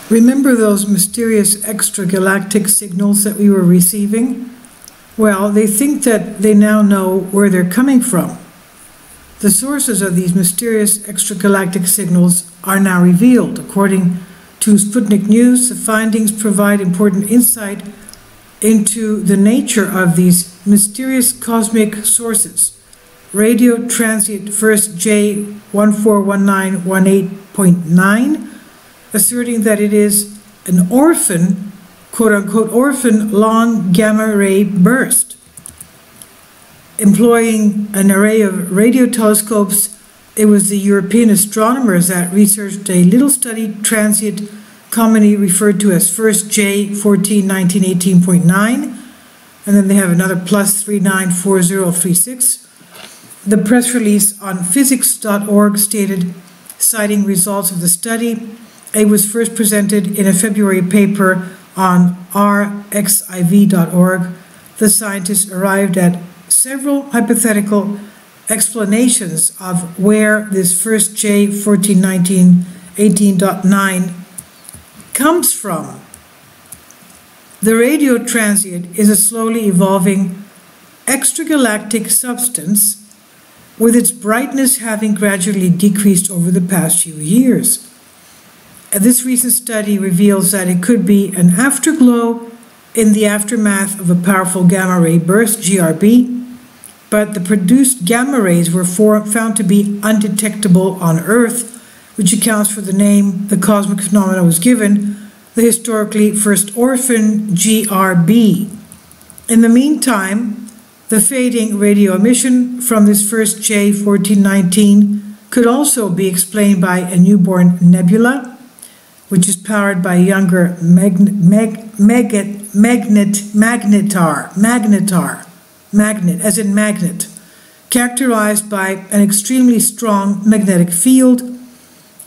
Remember those mysterious extragalactic signals that we were receiving? Well, they think that they now know where they're coming from. The sources of these mysterious extragalactic signals are now revealed. According to Sputnik News, the findings provide important insight into the nature of these mysterious cosmic sources. Radio transient first J141918.9, asserting that it is an orphan, quote-unquote, orphan long gamma ray burst. Employing an array of radio telescopes, it was the European astronomers that researched a little studied transient commonly referred to as first J141918.9, and then they have another plus 394036. The press release on physics.org stated, citing results of the study, it was first presented in a February paper on rxiv.org. The scientists arrived at several hypothetical explanations of where this first J141918.9 comes from. The radio transient is a slowly evolving extragalactic substance, with its brightness having gradually decreased over the past few years. This recent study reveals that it could be an afterglow in the aftermath of a powerful gamma ray burst, GRB, but the produced gamma rays were found to be undetectable on Earth, which accounts for the name the cosmic phenomena was given, the historically first orphan GRB. In the meantime, the fading radio emission from this first J1419 could also be explained by a newborn nebula, which is powered by a younger magnet, as in magnet, characterized by an extremely strong magnetic field,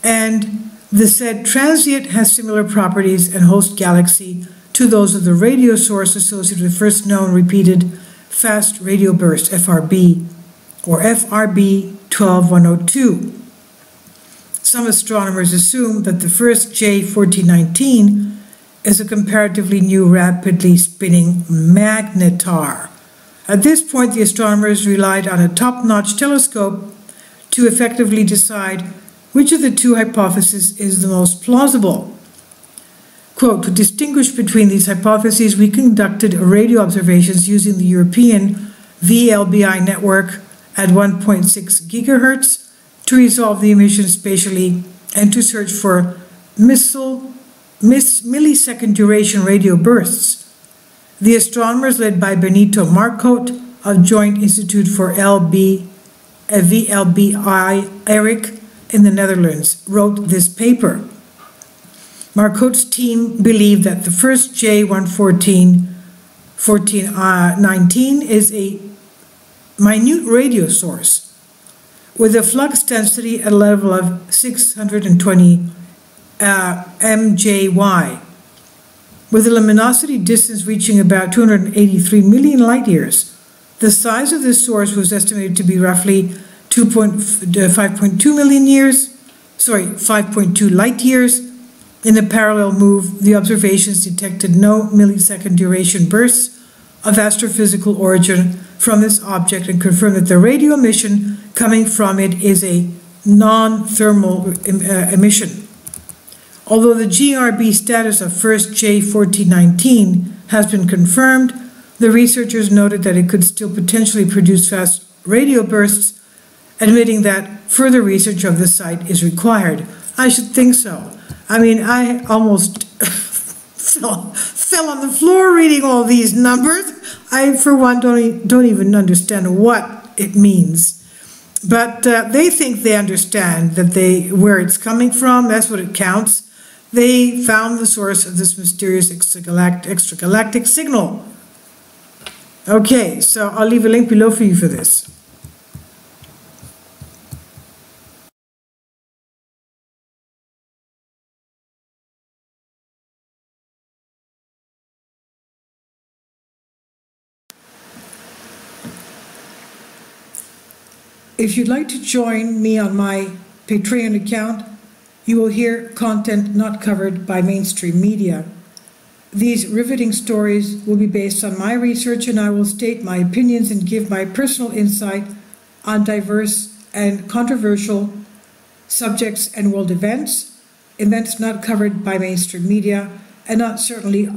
and the said transient has similar properties and host galaxy to those of the radio source associated with the first known repeated fast radio burst, FRB, or FRB 12102. Some astronomers assume that the first J1419 is a comparatively new, rapidly spinning magnetar. At this point, the astronomers relied on a top-notch telescope to effectively decide which of the two hypotheses is the most plausible. Quote, to distinguish between these hypotheses, we conducted radio observations using the European VLBI network at 1.6 gigahertz to resolve the emission spatially and to search for millisecond duration radio bursts. The astronomers led by Benito Marcotte of Joint Institute for VLBI ERIC in the Netherlands wrote this paper. Marcotte's team believed that the first J1419 is a minute radio source with a flux density at a level of 620 MJY, with a luminosity distance reaching about 283 million light years. The size of this source was estimated to be roughly 5.2 light years. In a parallel move, the observations detected no millisecond duration bursts of astrophysical origin from this object and confirmed that the radio emission coming from it is a non-thermal emission. Although the GRB status of first J1419 has been confirmed, the researchers noted that it could still potentially produce fast radio bursts, admitting that further research of the site is required. I should think so. I mean, I almost fell on the floor reading all these numbers. I, for one, don't even understand what it means. But they think they understand that where it's coming from. That's what it counts. They found the source of this mysterious extragalactic signal. Okay, so I'll leave a link below for you for this. If you'd like to join me on my Patreon account, You will hear content not covered by mainstream media. These riveting stories will be based on my research, and I will state my opinions and give my personal insight on diverse and controversial subjects and world events not covered by mainstream media, and not supported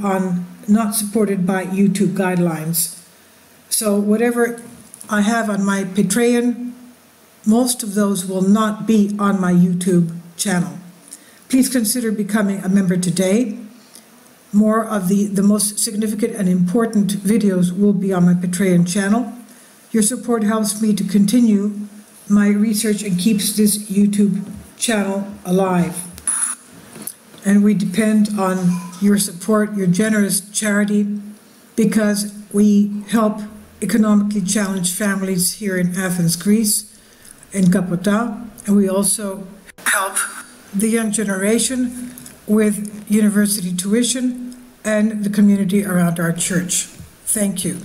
by YouTube guidelines. So whatever I have on my Patreon, most of those will not be on my YouTube channel. Please consider becoming a member today. More of the most significant and important videos will be on my Patreon channel. Your support helps me to continue my research and keeps this YouTube channel alive. And we depend on your support, your generous charity, because we help economically challenged families here in Athens, Greece, in Kapota, and we also help the young generation with university tuition and the community around our church. Thank you.